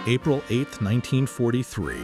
April 8, 1943,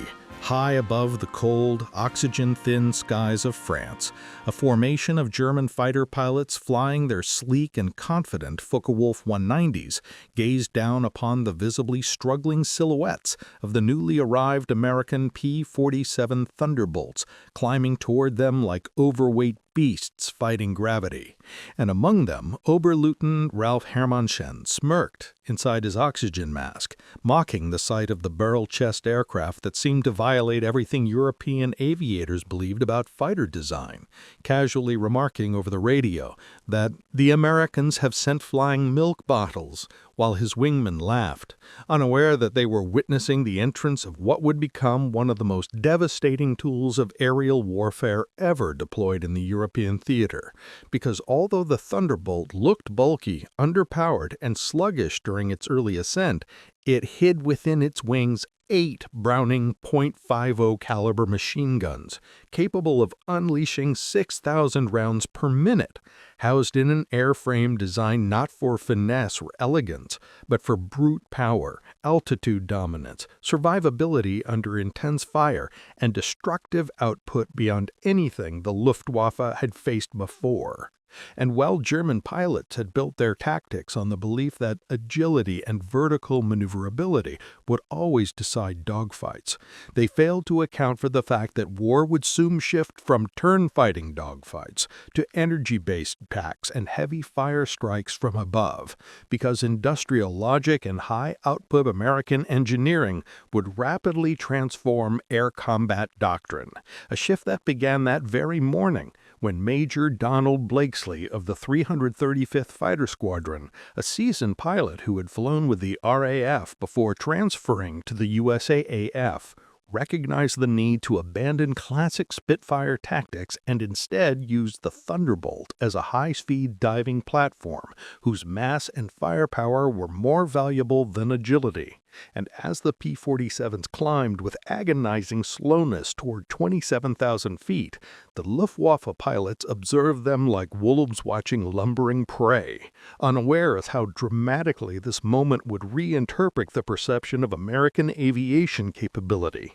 high above the cold, oxygen-thin skies of France, a formation of German fighter pilots flying their sleek and confident Focke-Wulf 190s gazed down upon the visibly struggling silhouettes of the newly arrived American P-47 Thunderbolts climbing toward them like overweight beasts fighting gravity, and among them Oberleutnant Ralph Hermanschen smirked inside his oxygen mask, mocking the sight of the barrel-chest aircraft that seemed to violate everything European aviators believed about fighter design, casually remarking over the radio that the Americans have sent flying milk bottles, while his wingmen laughed, unaware that they were witnessing the entrance of what would become one of the most devastating tools of aerial warfare ever deployed in the European theater, because although the Thunderbolt looked bulky, underpowered, and sluggish during its early ascent, it hid within its wings 8 Browning .50 caliber machine guns, capable of unleashing 6,000 rounds per minute, housed in an airframe designed not for finesse or elegance, but for brute power, altitude dominance, survivability under intense fire, and destructive output beyond anything the Luftwaffe had faced before. And while German pilots had built their tactics on the belief that agility and vertical maneuverability would always decide dogfights, they failed to account for the fact that war would soon shift from turn-fighting dogfights to energy-based attacks and heavy fire strikes from above, because industrial logic and high-output American engineering would rapidly transform air combat doctrine, a shift that began that very morning when Major Donald Blakesley of the 335th Fighter Squadron, a seasoned pilot who had flown with the RAF before transferring to the USAAF, recognized the need to abandon classic Spitfire tactics and instead use the Thunderbolt as a high-speed diving platform whose mass and firepower were more valuable than agility. And as the P-47s climbed with agonizing slowness toward 27,000 feet, the Luftwaffe pilots observed them like wolves watching lumbering prey, unaware of how dramatically this moment would reinterpret the perception of American aviation capability.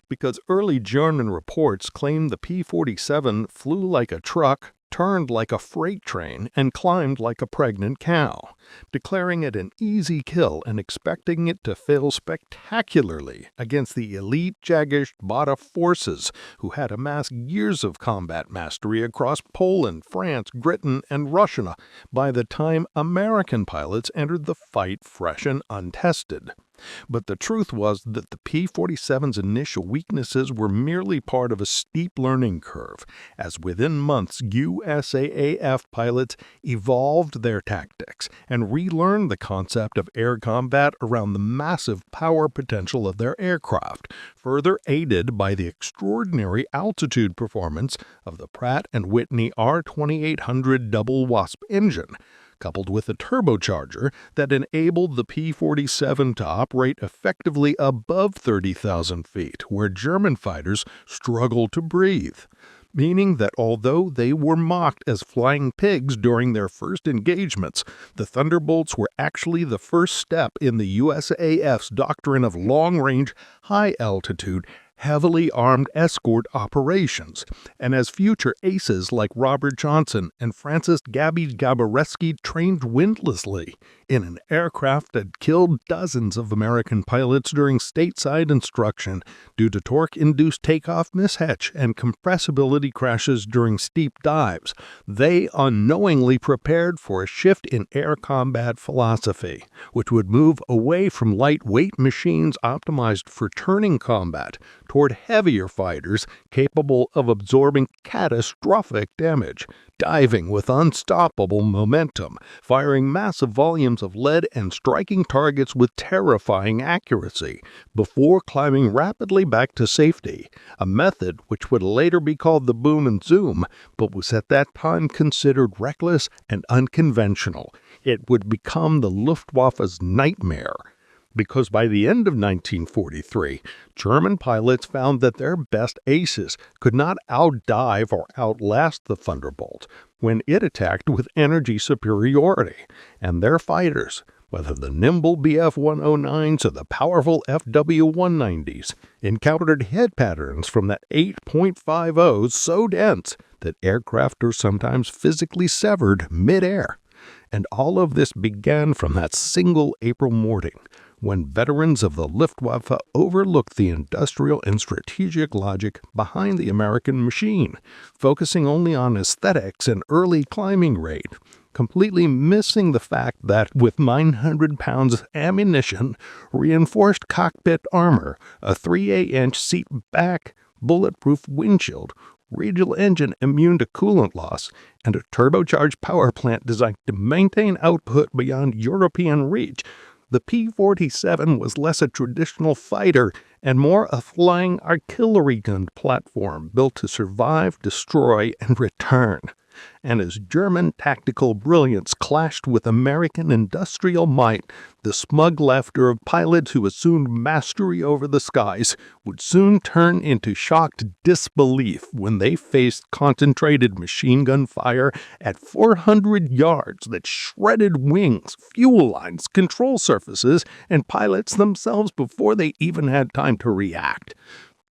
Because early German reports claimed the P-47 flew like a truck, turned like a freight train, and climbed like a pregnant cow, declaring it an easy kill and expecting it to fail spectacularly against the elite Jagdgeschwader forces who had amassed years of combat mastery across Poland, France, Britain, and Russia by the time American pilots entered the fight fresh and untested. But the truth was that the P-47's initial weaknesses were merely part of a steep learning curve, as within months USAAF pilots evolved their tactics and relearned the concept of air combat around the massive power potential of their aircraft, further aided by the extraordinary altitude performance of the Pratt & Whitney R2800 double Wasp engine, coupled with a turbocharger that enabled the P-47 to operate effectively above 30,000 feet, where German fighters struggled to breathe. Meaning that although they were mocked as flying pigs during their first engagements, the Thunderbolts were actually the first step in the USAF's doctrine of long-range, high-altitude, heavily armed escort operations, and as future aces like Robert Johnson and Francis Gabreski trained windlessly in an aircraft that killed dozens of American pilots during stateside instruction due to torque-induced takeoff mishatch and compressibility crashes during steep dives, they unknowingly prepared for a shift in air combat philosophy, which would move away from lightweight machines optimized for turning combat toward heavier fighters capable of absorbing catastrophic damage, diving with unstoppable momentum, firing massive volumes of lead and striking targets with terrifying accuracy, before climbing rapidly back to safety, a method which would later be called the boom and zoom, but was at that time considered reckless and unconventional. It would become the Luftwaffe's nightmare, because by the end of 1943, German pilots found that their best aces could not outdive or outlast the Thunderbolt when it attacked with energy superiority, and their fighters, whether the nimble Bf-109s or the powerful Fw-190s encountered head patterns from that 8.50 so dense that aircraft are sometimes physically severed mid-air. And all of this began from that single April morning, when veterans of the Luftwaffe overlooked the industrial and strategic logic behind the American machine, focusing only on aesthetics and early climbing rate, completely missing the fact that with 900 pounds ammunition, reinforced cockpit armor, a 3/8-inch seat back, bulletproof windshield, radial engine immune to coolant loss, and a turbocharged power plant designed to maintain output beyond European reach, the P-47 was less a traditional fighter and more a flying artillery gun platform built to survive, destroy, and return. And as German tactical brilliance clashed with American industrial might, the smug laughter of pilots who assumed mastery over the skies would soon turn into shocked disbelief when they faced concentrated machine gun fire at 400 yards that shredded wings, fuel lines, control surfaces, and pilots themselves before they even had time to react,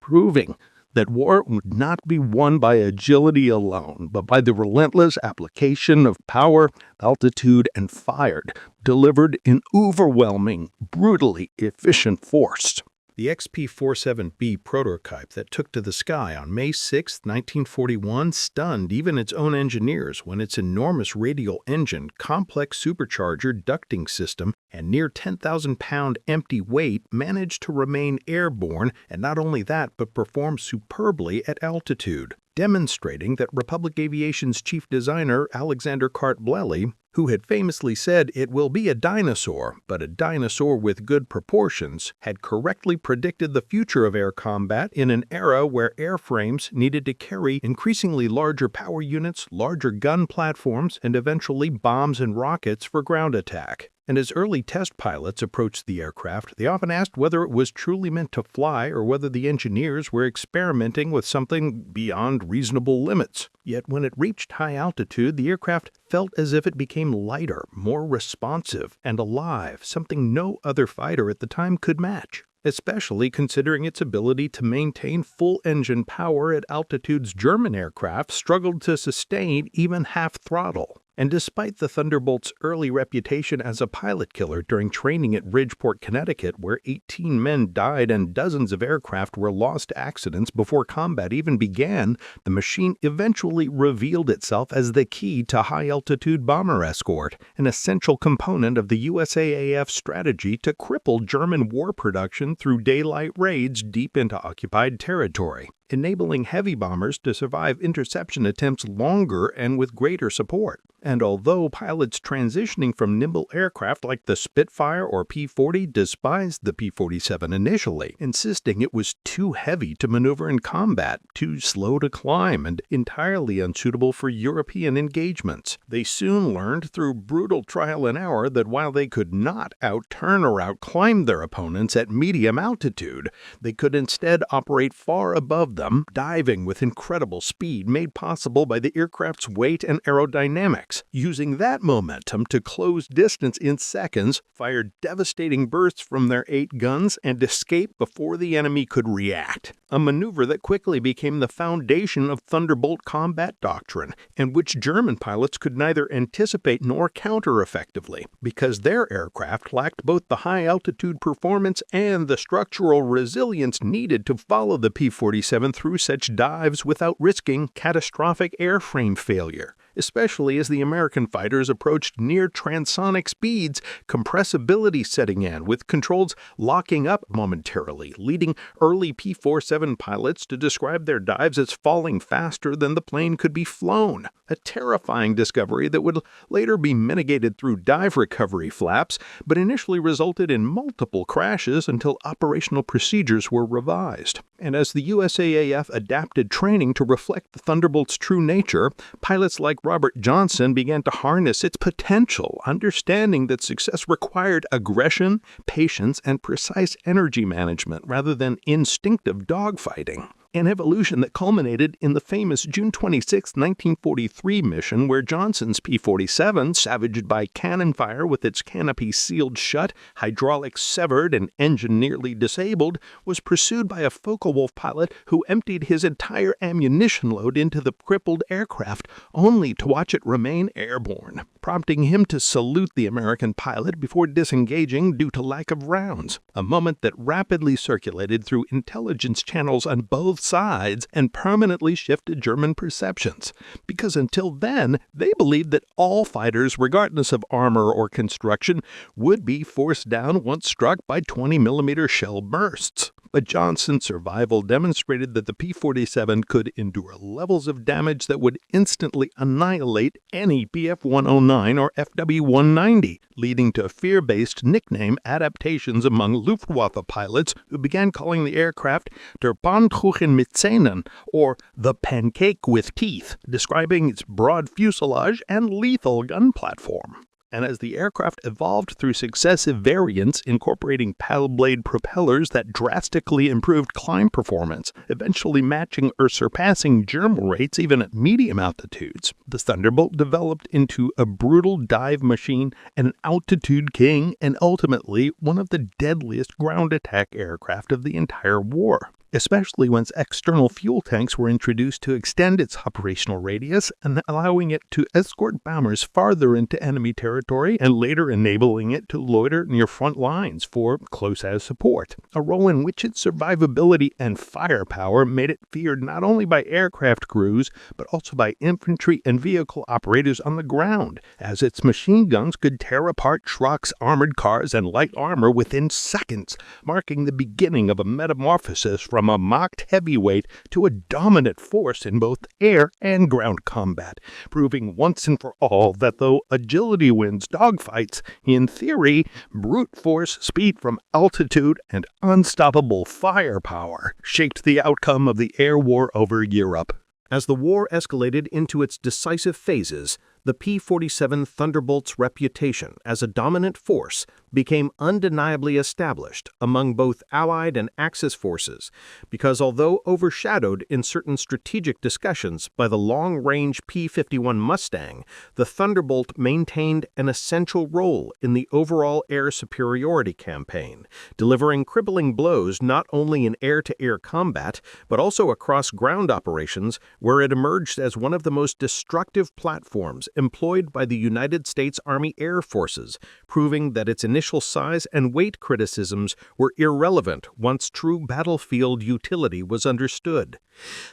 proving that war would not be won by agility alone, but by the relentless application of power, altitude, and fire, delivered in overwhelming, brutally efficient force. The XP-47B prototype that took to the sky on May 6, 1941 stunned even its own engineers when its enormous radial engine, complex supercharger ducting system, and near 10,000-pound empty weight managed to remain airborne, and not only that, but perform superbly at altitude, demonstrating that Republic Aviation's chief designer, Alexander Cart-Blelly, who had famously said it will be a dinosaur, but a dinosaur with good proportions, had correctly predicted the future of air combat in an era where airframes needed to carry increasingly larger power units, larger gun platforms, and eventually bombs and rockets for ground attack. And as early test pilots approached the aircraft, they often asked whether it was truly meant to fly or whether the engineers were experimenting with something beyond reasonable limits. Yet when it reached high altitude, the aircraft felt as if it became lighter, more responsive, and alive, something no other fighter at the time could match, especially considering its ability to maintain full engine power at altitudes German aircraft struggled to sustain even half throttle. And despite the Thunderbolt's early reputation as a pilot killer during training at Bridgeport, Connecticut, where 18 men died and dozens of aircraft were lost to accidents before combat even began, the machine eventually revealed itself as the key to high-altitude bomber escort, an essential component of the USAAF strategy to cripple German war production through daylight raids deep into occupied territory, enabling heavy bombers to survive interception attempts longer and with greater support. And although pilots transitioning from nimble aircraft like the Spitfire or P-40 despised the P-47 initially, insisting it was too heavy to maneuver in combat, too slow to climb, and entirely unsuitable for European engagements, they soon learned through brutal trial and error that while they could not outturn or outclimb their opponents at medium altitude, they could instead operate far above them, diving with incredible speed made possible by the aircraft's weight and aerodynamics, using that momentum to close distance in seconds, fire devastating bursts from their 8 guns, and escape before the enemy could react. A maneuver that quickly became the foundation of Thunderbolt combat doctrine, and which German pilots could neither anticipate nor counter effectively, because their aircraft lacked both the high-altitude performance and the structural resilience needed to follow the P-47 through such dives without risking catastrophic airframe failure. Especially as the American fighters approached near transonic speeds, compressibility setting in, with controls locking up momentarily, leading early P-47 pilots to describe their dives as falling faster than the plane could be flown, a terrifying discovery that would later be mitigated through dive recovery flaps, but initially resulted in multiple crashes until operational procedures were revised. And as the USAAF adapted training to reflect the Thunderbolt's true nature, pilots like Robert Johnson began to harness its potential, understanding that success required aggression, patience, and precise energy management rather than instinctive dogfighting. an evolution that culminated in the famous June 26, 1943 mission where Johnson's P-47, savaged by cannon fire with its canopy sealed shut, hydraulics severed, and engine nearly disabled, was pursued by a Focke-Wulf pilot who emptied his entire ammunition load into the crippled aircraft, only to watch it remain airborne, prompting him to salute the American pilot before disengaging due to lack of rounds, a moment that rapidly circulated through intelligence channels on both sides and permanently shifted German perceptions, because until then, they believed that all fighters, regardless of armor or construction, would be forced down once struck by 20mm shell bursts. But Johnson's survival demonstrated that the P-47 could endure levels of damage that would instantly annihilate any Bf-109 or Fw-190, leading to fear-based nickname adaptations among Luftwaffe pilots who began calling the aircraft der Pfannkuchen mit Zähnen, or the pancake with teeth, describing its broad fuselage and lethal gun platform. And as the aircraft evolved through successive variants incorporating paddle blade propellers that drastically improved climb performance, eventually matching or surpassing German rates even at medium altitudes, the Thunderbolt developed into a brutal dive machine, an altitude king, and ultimately one of the deadliest ground attack aircraft of the entire war, especially once external fuel tanks were introduced to extend its operational radius and allowing it to escort bombers farther into enemy territory and later enabling it to loiter near front lines for close-air support, a role in which its survivability and firepower made it feared not only by aircraft crews but also by infantry and vehicle operators on the ground, as its machine guns could tear apart trucks, armored cars, and light armor within seconds, marking the beginning of a metamorphosis from a mocked heavyweight to a dominant force in both air and ground combat, proving once and for all that though agility wins dogfights, in theory, brute force, speed from altitude, and unstoppable firepower shaped the outcome of the air war over Europe. As the war escalated into its decisive phases, the P-47 Thunderbolt's reputation as a dominant force became undeniably established among both Allied and Axis forces because although overshadowed in certain strategic discussions by the long-range P-51 Mustang, the Thunderbolt maintained an essential role in the overall air superiority campaign, delivering crippling blows not only in air-to-air combat but also across ground operations where it emerged as one of the most destructive platforms employed by the United States Army Air Forces, proving that its initial size and weight criticisms were irrelevant once true battlefield utility was understood.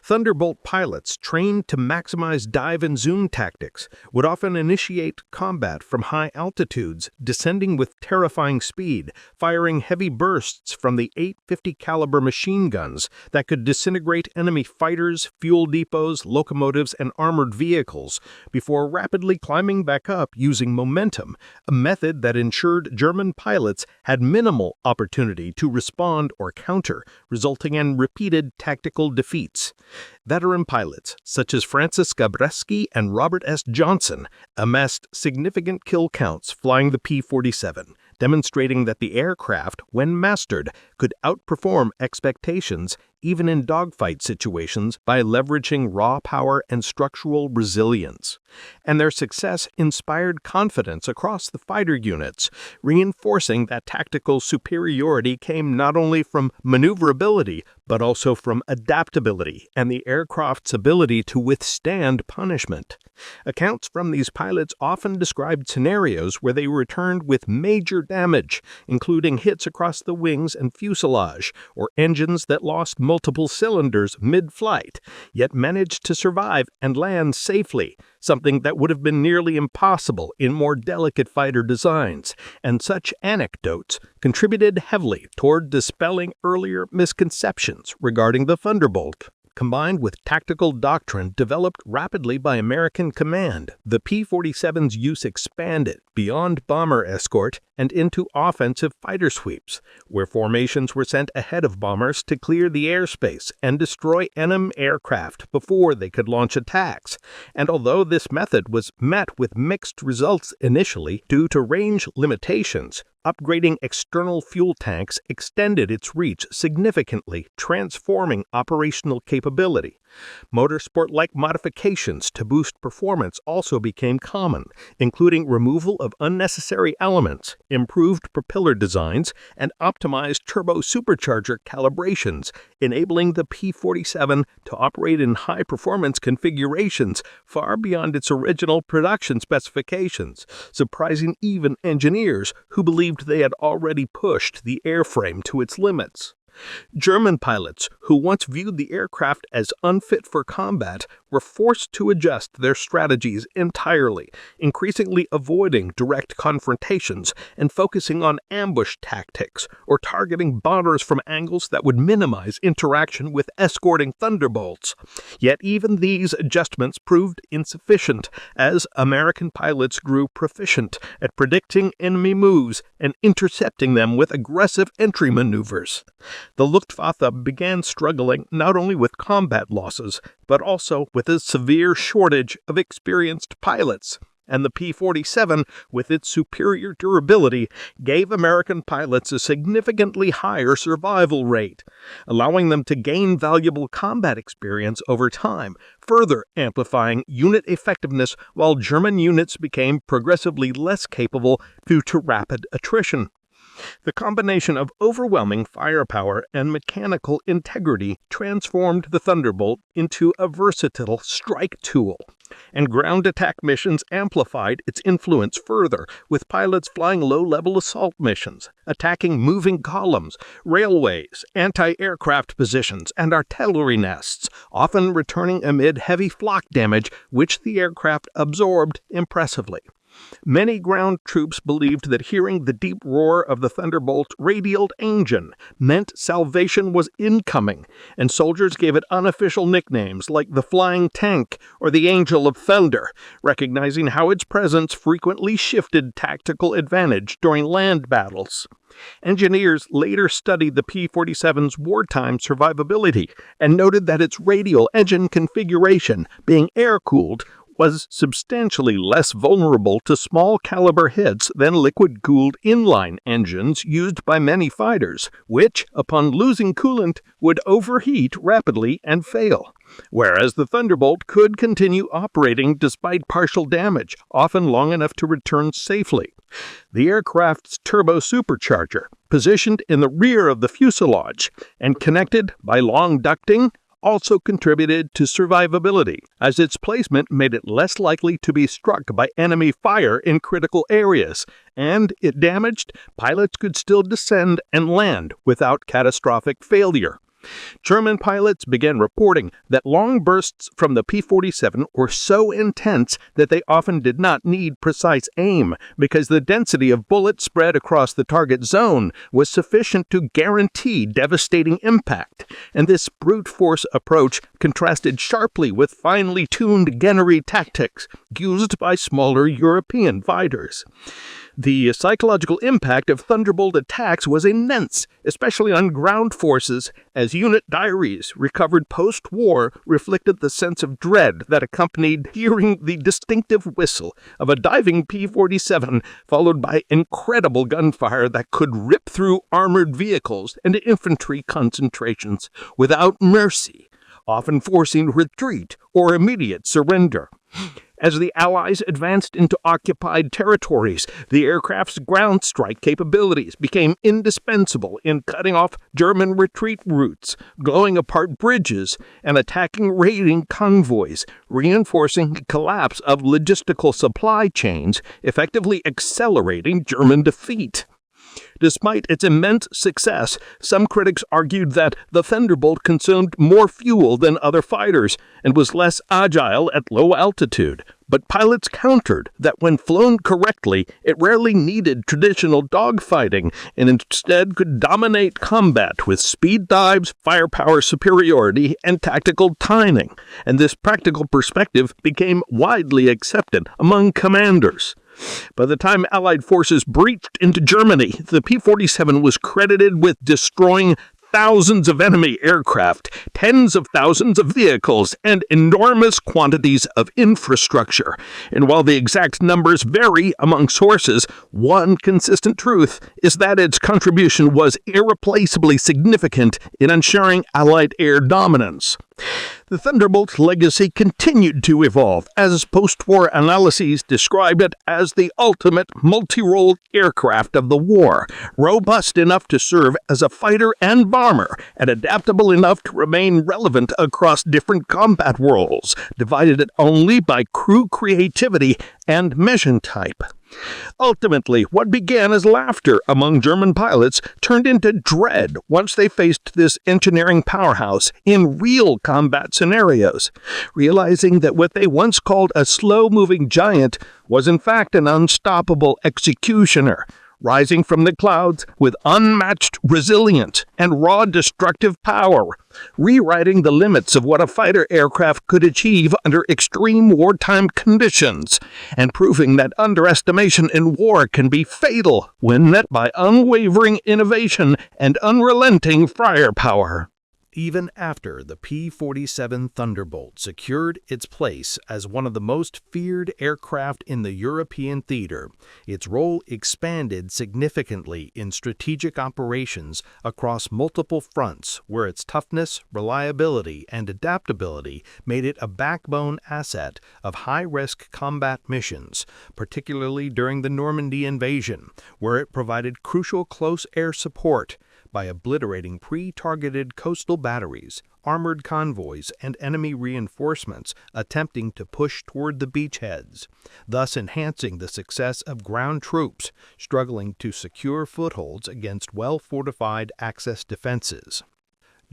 Thunderbolt pilots trained to maximize dive and zoom tactics would often initiate combat from high altitudes, descending with terrifying speed, firing heavy bursts from the .850 caliber machine guns that could disintegrate enemy fighters, fuel depots, locomotives, and armored vehicles before rapidly climbing back up using momentum, a method that ensured German pilots had minimal opportunity to respond or counter, resulting in repeated tactical defeats. Veteran pilots such as Francis Gabreski and Robert S. Johnson amassed significant kill counts flying the P-47, demonstrating that the aircraft, when mastered, could outperform expectations even in dogfight situations by leveraging raw power and structural resilience. And their success inspired confidence across the fighter units, reinforcing that tactical superiority came not only from maneuverability, but also from adaptability and the aircraft's ability to withstand punishment. Accounts from these pilots often described scenarios where they returned with major damage, including hits across the wings and fuselage, or engines that lost multiple cylinders mid-flight, yet managed to survive and land safely, something that would have been nearly impossible in more delicate fighter designs, and such anecdotes contributed heavily toward dispelling earlier misconceptions regarding the Thunderbolt. Combined with tactical doctrine developed rapidly by American command, the P-47's use expanded beyond bomber escort and into offensive fighter sweeps, where formations were sent ahead of bombers to clear the airspace and destroy enemy aircraft before they could launch attacks. And although this method was met with mixed results initially due to range limitations, Upgrading external fuel tanks extended its reach significantly, transforming operational capability. Motorsport-like modifications to boost performance also became common, including removal of unnecessary elements, improved propeller designs, and optimized turbo-supercharger calibrations, enabling the P-47 to operate in high-performance configurations far beyond its original production specifications, surprising even engineers who believed they had already pushed the airframe to its limits. German pilots, who once viewed the aircraft as unfit for combat, were forced to adjust their strategies entirely, increasingly avoiding direct confrontations and focusing on ambush tactics or targeting bombers from angles that would minimize interaction with escorting Thunderbolts. Yet even these adjustments proved insufficient, as American pilots grew proficient at predicting enemy moves and intercepting them with aggressive entry maneuvers. The Luftwaffe began struggling not only with combat losses, but also with a severe shortage of experienced pilots. And the P-47, with its superior durability, gave American pilots a significantly higher survival rate, allowing them to gain valuable combat experience over time, further amplifying unit effectiveness while German units became progressively less capable due to rapid attrition. The combination of overwhelming firepower and mechanical integrity transformed the Thunderbolt into a versatile strike tool, and ground attack missions amplified its influence further, with pilots flying low-level assault missions, attacking moving columns, railways, anti-aircraft positions, and artillery nests, often returning amid heavy flak damage which the aircraft absorbed impressively. Many ground troops believed that hearing the deep roar of the Thunderbolt's radial engine meant salvation was incoming, and soldiers gave it unofficial nicknames like the Flying Tank or the Angel of Thunder, recognizing how its presence frequently shifted tactical advantage during land battles. Engineers later studied the P-47's wartime survivability and noted that its radial engine configuration, being air-cooled, was substantially less vulnerable to small-caliber hits than liquid-cooled inline engines used by many fighters, which, upon losing coolant, would overheat rapidly and fail, whereas the Thunderbolt could continue operating despite partial damage, often long enough to return safely. The aircraft's turbo-supercharger, positioned in the rear of the fuselage and connected by long ducting, also contributed to survivability, as its placement made it less likely to be struck by enemy fire in critical areas, and, if damaged, pilots could still descend and land without catastrophic failure. German pilots began reporting that long bursts from the P-47 were so intense that they often did not need precise aim, because the density of bullets spread across the target zone was sufficient to guarantee devastating impact, and this brute force approach contrasted sharply with finely tuned gunnery tactics used by smaller European fighters. The psychological impact of Thunderbolt attacks was immense, especially on ground forces, as unit diaries recovered post-war reflected the sense of dread that accompanied hearing the distinctive whistle of a diving P-47, followed by incredible gunfire that could rip through armored vehicles and infantry concentrations without mercy, often forcing retreat or immediate surrender. As the Allies advanced into occupied territories, the aircraft's ground strike capabilities became indispensable in cutting off German retreat routes, blowing apart bridges, and attacking raiding convoys, reinforcing the collapse of logistical supply chains, effectively accelerating German defeat. Despite its immense success, some critics argued that the Thunderbolt consumed more fuel than other fighters and was less agile at low altitude. But pilots countered that when flown correctly, it rarely needed traditional dogfighting and instead could dominate combat with speed dives, firepower superiority, and tactical timing. And this practical perspective became widely accepted among commanders. By the time Allied forces breached into Germany, the P-47 was credited with destroying thousands of enemy aircraft, tens of thousands of vehicles, and enormous quantities of infrastructure. And while the exact numbers vary among sources, one consistent truth is that its contribution was irreplaceably significant in ensuring Allied air dominance. The Thunderbolt's legacy continued to evolve, as post-war analyses described it as the ultimate multi-role aircraft of the war, robust enough to serve as a fighter and bomber, and adaptable enough to remain relevant across different combat roles, divided only by crew creativity and mission type. Ultimately, what began as laughter among German pilots turned into dread once they faced this engineering powerhouse in real combat scenarios, realizing that what they once called a slow-moving giant was in fact an unstoppable executioner, rising from the clouds with unmatched resilience and raw destructive power, rewriting the limits of what a fighter aircraft could achieve under extreme wartime conditions, and proving that underestimation in war can be fatal when met by unwavering innovation and unrelenting firepower. Even after the P-47 Thunderbolt secured its place as one of the most feared aircraft in the European theater, its role expanded significantly in strategic operations across multiple fronts where its toughness, reliability, and adaptability made it a backbone asset of high-risk combat missions, particularly during the Normandy invasion, where it provided crucial close air support by obliterating pre-targeted coastal batteries, armored convoys, and enemy reinforcements attempting to push toward the beachheads, thus enhancing the success of ground troops struggling to secure footholds against well-fortified Axis defenses.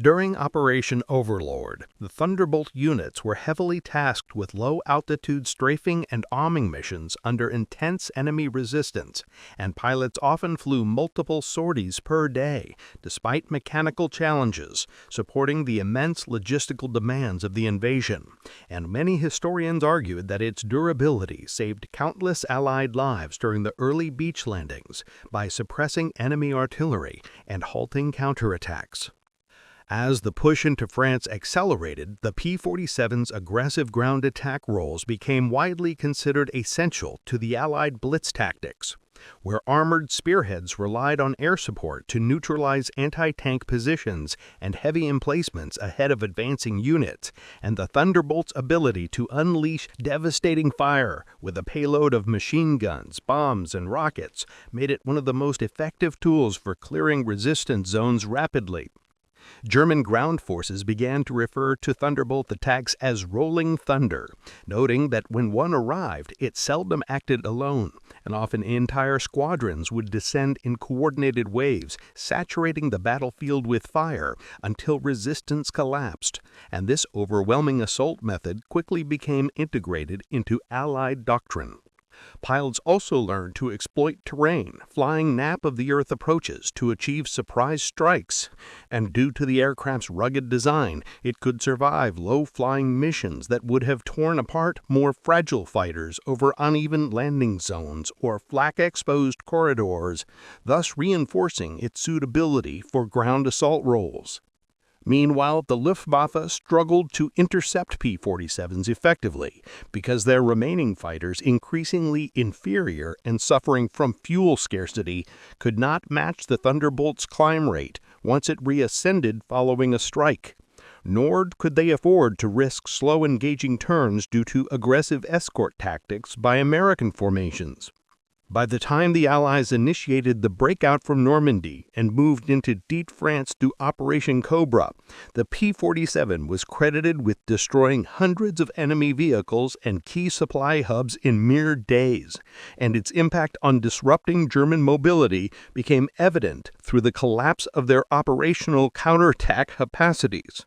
During Operation Overlord, the Thunderbolt units were heavily tasked with low-altitude strafing and arming missions under intense enemy resistance, and pilots often flew multiple sorties per day, despite mechanical challenges, supporting the immense logistical demands of the invasion. And many historians argued that its durability saved countless Allied lives during the early beach landings by suppressing enemy artillery and halting counterattacks. As the push into France accelerated, the P-47's aggressive ground attack roles became widely considered essential to the Allied blitz tactics, where armored spearheads relied on air support to neutralize anti-tank positions and heavy emplacements ahead of advancing units, and the Thunderbolt's ability to unleash devastating fire with a payload of machine guns, bombs, and rockets made it one of the most effective tools for clearing resistance zones rapidly. German ground forces began to refer to Thunderbolt attacks as Rolling Thunder, noting that when one arrived, it seldom acted alone, and often entire squadrons would descend in coordinated waves, saturating the battlefield with fire until resistance collapsed, and this overwhelming assault method quickly became integrated into Allied doctrine. Pilots also learned to exploit terrain, flying nap-of-the-earth approaches to achieve surprise strikes, and due to the aircraft's rugged design, it could survive low-flying missions that would have torn apart more fragile fighters over uneven landing zones or flak-exposed corridors, thus reinforcing its suitability for ground assault roles. Meanwhile, the Luftwaffe struggled to intercept P-47s effectively because their remaining fighters, increasingly inferior and suffering from fuel scarcity, could not match the Thunderbolt's climb rate once it reascended following a strike. Nor could they afford to risk slow engaging turns due to aggressive escort tactics by American formations. By the time the Allies initiated the breakout from Normandy and moved into deep France through Operation Cobra, the P-47 was credited with destroying hundreds of enemy vehicles and key supply hubs in mere days, and its impact on disrupting German mobility became evident through the collapse of their operational counterattack capacities.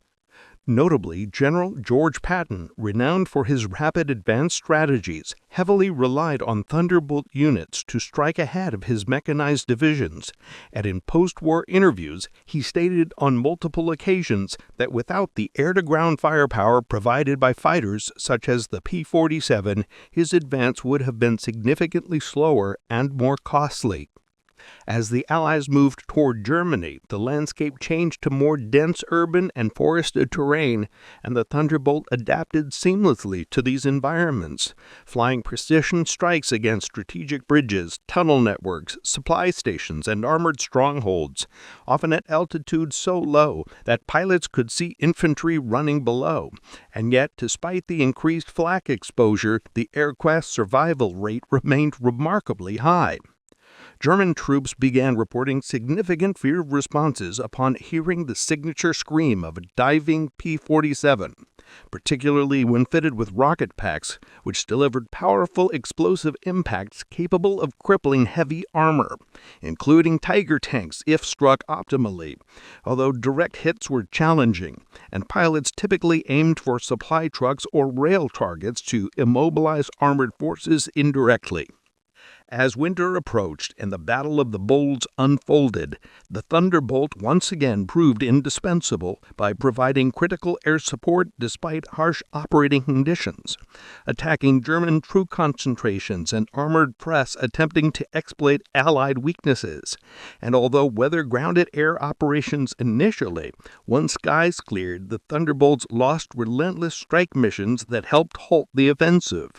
Notably, General George Patton, renowned for his rapid advance strategies, heavily relied on Thunderbolt units to strike ahead of his mechanized divisions, and in post-war interviews he stated on multiple occasions that without the air-to-ground firepower provided by fighters such as the P-47, his advance would have been significantly slower and more costly. As the Allies moved toward Germany, the landscape changed to more dense urban and forested terrain, and the Thunderbolt adapted seamlessly to these environments, flying precision strikes against strategic bridges, tunnel networks, supply stations, and armored strongholds, often at altitudes so low that pilots could see infantry running below. And yet, despite the increased flak exposure, the aircraft's survival rate remained remarkably high. German troops began reporting significant fear responses upon hearing the signature scream of a diving P-47, particularly when fitted with rocket packs, which delivered powerful explosive impacts capable of crippling heavy armor, including Tiger tanks if struck optimally, although direct hits were challenging, and pilots typically aimed for supply trucks or rail targets to immobilize armored forces indirectly. As winter approached and the Battle of the Bulge unfolded, the Thunderbolt once again proved indispensable by providing critical air support despite harsh operating conditions, attacking German troop concentrations and armored press attempting to exploit Allied weaknesses. And although weather-grounded air operations initially, once skies cleared, the Thunderbolts lost relentless strike missions that helped halt the offensive.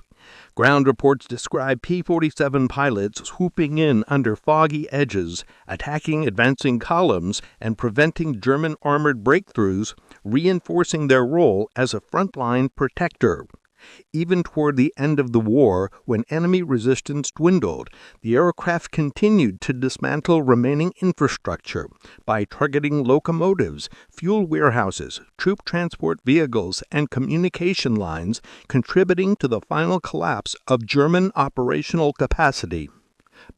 Ground reports describe P-47 pilots swooping in under foggy edges, attacking advancing columns, and preventing German armored breakthroughs, reinforcing their role as a frontline protector. Even toward the end of the war, when enemy resistance dwindled, the aircraft continued to dismantle remaining infrastructure by targeting locomotives, fuel warehouses, troop transport vehicles, and communication lines, contributing to the final collapse of German operational capacity.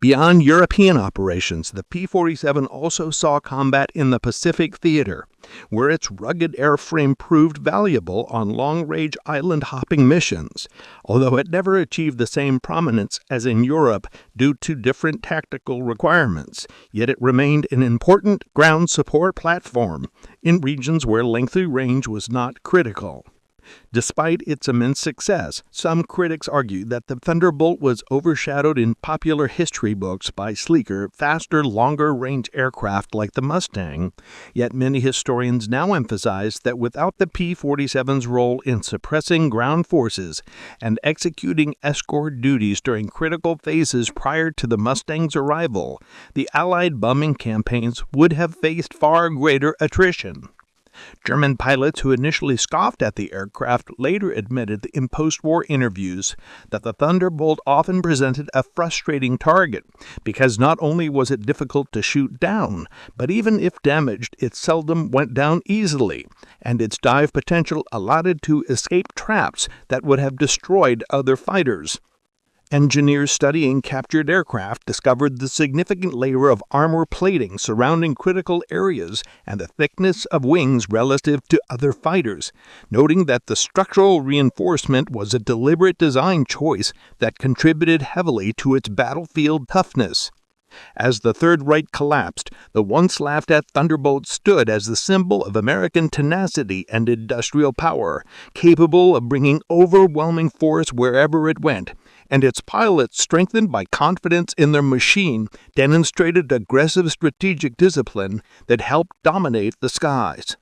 Beyond European operations, the P-47 also saw combat in the Pacific theater, where its rugged airframe proved valuable on long-range island-hopping missions, although it never achieved the same prominence as in Europe due to different tactical requirements, yet it remained an important ground support platform in regions where lengthy range was not critical. Despite its immense success, some critics argue that the Thunderbolt was overshadowed in popular history books by sleeker, faster, longer-range aircraft like the Mustang, yet many historians now emphasize that without the P-47's role in suppressing ground forces and executing escort duties during critical phases prior to the Mustang's arrival, the Allied bombing campaigns would have faced far greater attrition. German pilots who initially scoffed at the aircraft later admitted in post-war interviews that the Thunderbolt often presented a frustrating target because not only was it difficult to shoot down, but even if damaged, it seldom went down easily, and its dive potential allowed it to escape traps that would have destroyed other fighters. Engineers studying captured aircraft discovered the significant layer of armor plating surrounding critical areas and the thickness of wings relative to other fighters, noting that the structural reinforcement was a deliberate design choice that contributed heavily to its battlefield toughness. As the Third Reich collapsed, the once laughed-at Thunderbolt stood as the symbol of American tenacity and industrial power, capable of bringing overwhelming force wherever it went, and its pilots, strengthened by confidence in their machine, demonstrated aggressive strategic discipline that helped dominate the skies.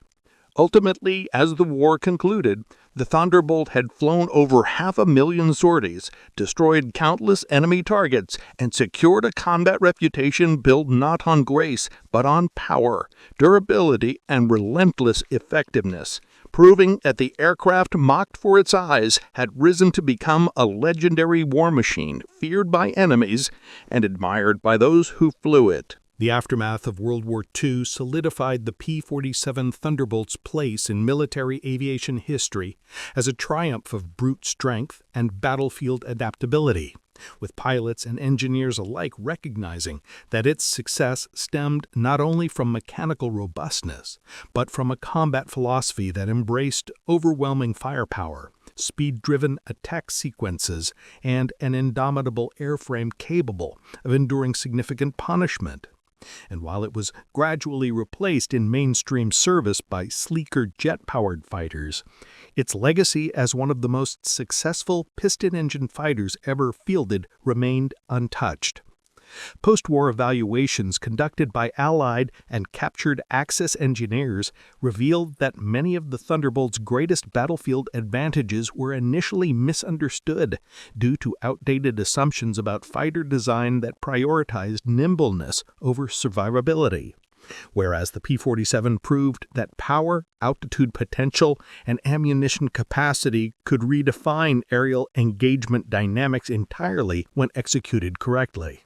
Ultimately, as the war concluded, the Thunderbolt had flown over 500,000 sorties, destroyed countless enemy targets, and secured a combat reputation built not on grace, but on power, durability, and relentless effectiveness, proving that the aircraft mocked for its size had risen to become a legendary war machine, feared by enemies and admired by those who flew it. The aftermath of World War II solidified the P-47 Thunderbolt's place in military aviation history as a triumph of brute strength and battlefield adaptability, with pilots and engineers alike recognizing that its success stemmed not only from mechanical robustness, but from a combat philosophy that embraced overwhelming firepower, speed-driven attack sequences, and an indomitable airframe capable of enduring significant punishment. And while it was gradually replaced in mainstream service by sleeker jet-powered fighters, its legacy as one of the most successful piston-engine fighters ever fielded remained untouched. Post-war evaluations conducted by Allied and captured Axis engineers revealed that many of the Thunderbolt's greatest battlefield advantages were initially misunderstood due to outdated assumptions about fighter design that prioritized nimbleness over survivability. Whereas the P-47 proved that power, altitude potential, and ammunition capacity could redefine aerial engagement dynamics entirely when executed correctly.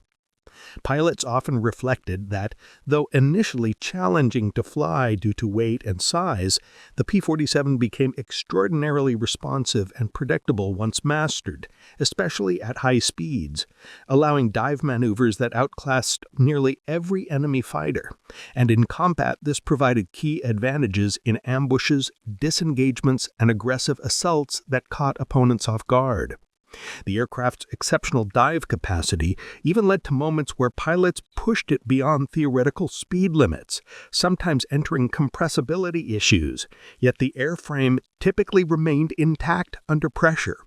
Pilots often reflected that, though initially challenging to fly due to weight and size, the P-47 became extraordinarily responsive and predictable once mastered, especially at high speeds, allowing dive maneuvers that outclassed nearly every enemy fighter. And in combat, this provided key advantages in ambushes, disengagements, and aggressive assaults that caught opponents off guard. The aircraft's exceptional dive capacity even led to moments where pilots pushed it beyond theoretical speed limits, sometimes entering compressibility issues, yet the airframe typically remained intact under pressure,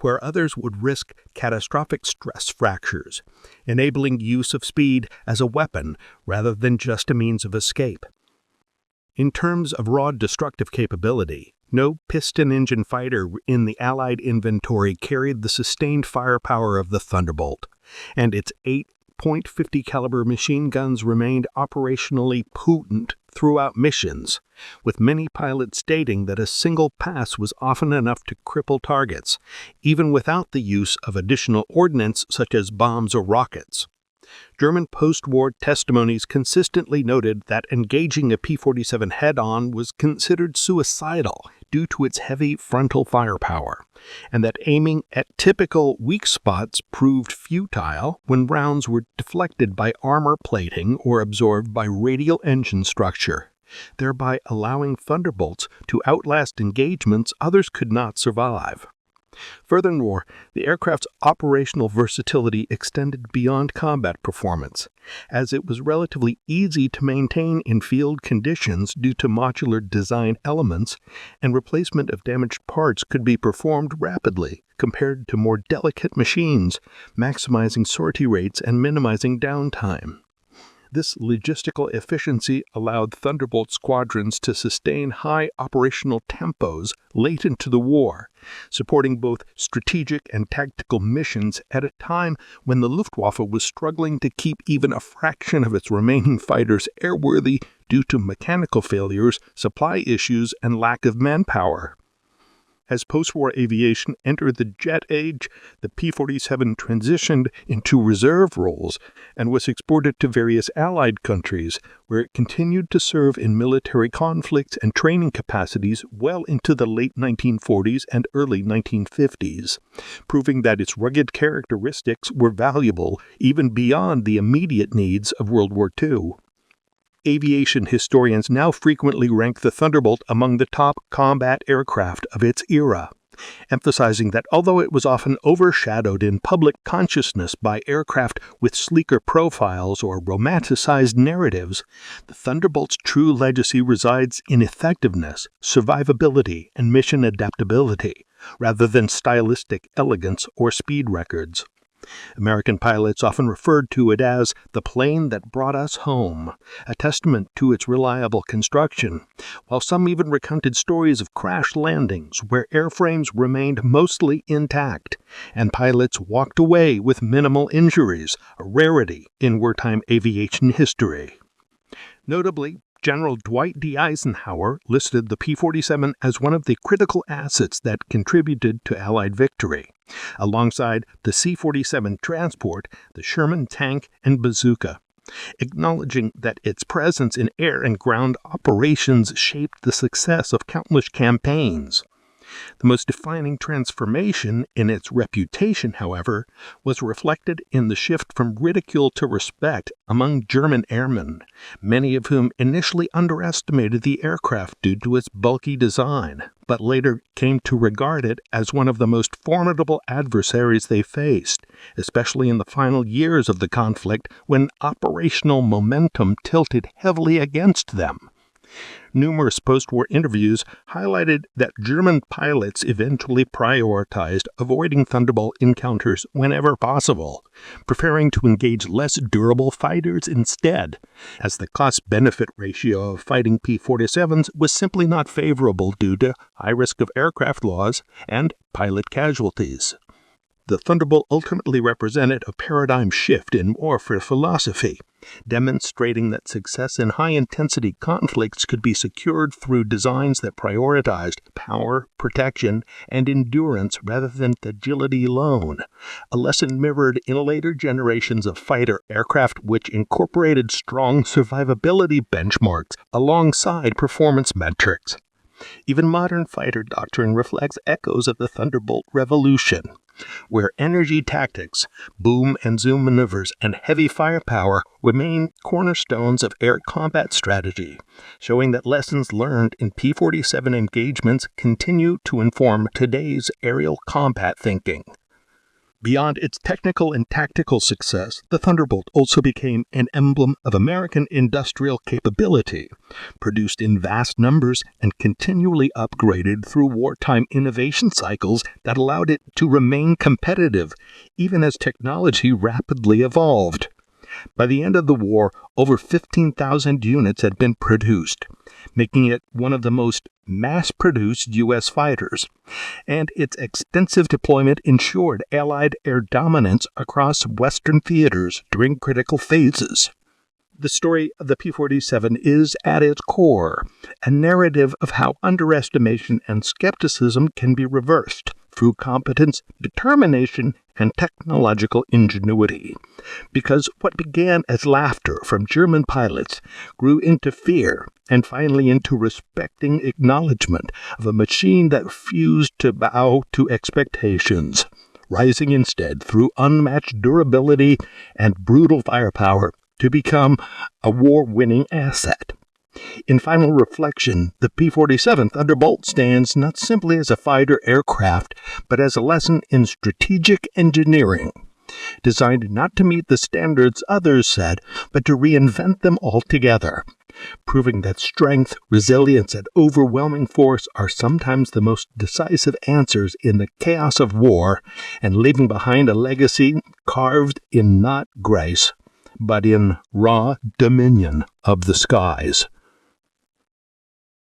where others would risk catastrophic stress fractures, enabling use of speed as a weapon rather than just a means of escape. In terms of raw destructive capability, no piston-engine fighter in the Allied inventory carried the sustained firepower of the Thunderbolt, and its 8.50 caliber machine guns remained operationally potent throughout missions, with many pilots stating that a single pass was often enough to cripple targets, even without the use of additional ordnance such as bombs or rockets. German post-war testimonies consistently noted that engaging a P-47 head-on was considered suicidal due to its heavy frontal firepower, and that aiming at typical weak spots proved futile when rounds were deflected by armor plating or absorbed by radial engine structure, thereby allowing Thunderbolts to outlast engagements others could not survive. Furthermore, the aircraft's operational versatility extended beyond combat performance, as it was relatively easy to maintain in field conditions due to modular design elements, and replacement of damaged parts could be performed rapidly compared to more delicate machines, maximizing sortie rates and minimizing downtime. This logistical efficiency allowed Thunderbolt squadrons to sustain high operational tempos late into the war, supporting both strategic and tactical missions at a time when the Luftwaffe was struggling to keep even a fraction of its remaining fighters airworthy due to mechanical failures, supply issues, and lack of manpower. As post-war aviation entered the jet age, the P-47 transitioned into reserve roles and was exported to various Allied countries, where it continued to serve in military conflicts and training capacities well into the late 1940s and early 1950s, proving that its rugged characteristics were valuable even beyond the immediate needs of World War II. Aviation historians now frequently rank the Thunderbolt among the top combat aircraft of its era, emphasizing that although it was often overshadowed in public consciousness by aircraft with sleeker profiles or romanticized narratives, the Thunderbolt's true legacy resides in effectiveness, survivability, and mission adaptability, rather than stylistic elegance or speed records. American pilots often referred to it as the plane that brought us home, a testament to its reliable construction, while some even recounted stories of crash landings where airframes remained mostly intact, and pilots walked away with minimal injuries, a rarity in wartime aviation history. Notably, General Dwight D. Eisenhower listed the P-47 as one of the critical assets that contributed to Allied victory, alongside the C-47 transport, the Sherman tank, and bazooka, acknowledging that its presence in air and ground operations shaped the success of countless campaigns. The most defining transformation in its reputation, however, was reflected in the shift from ridicule to respect among German airmen, many of whom initially underestimated the aircraft due to its bulky design, but later came to regard it as one of the most formidable adversaries they faced, especially in the final years of the conflict when operational momentum tilted heavily against them. Numerous post-war interviews highlighted that German pilots eventually prioritized avoiding Thunderbolt encounters whenever possible, preferring to engage less durable fighters instead, as the cost-benefit ratio of fighting P-47s was simply not favorable due to high risk of aircraft loss and pilot casualties. The Thunderbolt ultimately represented a paradigm shift in warfare philosophy, demonstrating that success in high-intensity conflicts could be secured through designs that prioritized power, protection, and endurance rather than agility alone, a lesson mirrored in later generations of fighter aircraft which incorporated strong survivability benchmarks alongside performance metrics. Even modern fighter doctrine reflects echoes of the Thunderbolt revolution, where energy tactics, boom and zoom maneuvers, and heavy firepower remain cornerstones of air combat strategy, showing that lessons learned in P-47 engagements continue to inform today's aerial combat thinking. Beyond its technical and tactical success, the Thunderbolt also became an emblem of American industrial capability, produced in vast numbers and continually upgraded through wartime innovation cycles that allowed it to remain competitive, even as technology rapidly evolved. By the end of the war, over 15,000 units had been produced, making it one of the most mass-produced U.S. fighters, and its extensive deployment ensured Allied air dominance across Western theaters during critical phases. The story of the P-47 is, at its core, a narrative of how underestimation and skepticism can be reversed through competence, determination, and technological ingenuity. Because what began as laughter from German pilots grew into fear and finally into respecting acknowledgement of a machine that refused to bow to expectations, rising instead through unmatched durability and brutal firepower to become a war-winning asset. In final reflection, the P-47 Thunderbolt stands not simply as a fighter aircraft, but as a lesson in strategic engineering, designed not to meet the standards others set, but to reinvent them altogether, proving that strength, resilience, and overwhelming force are sometimes the most decisive answers in the chaos of war, and leaving behind a legacy carved in not grace, but in raw dominion of the skies.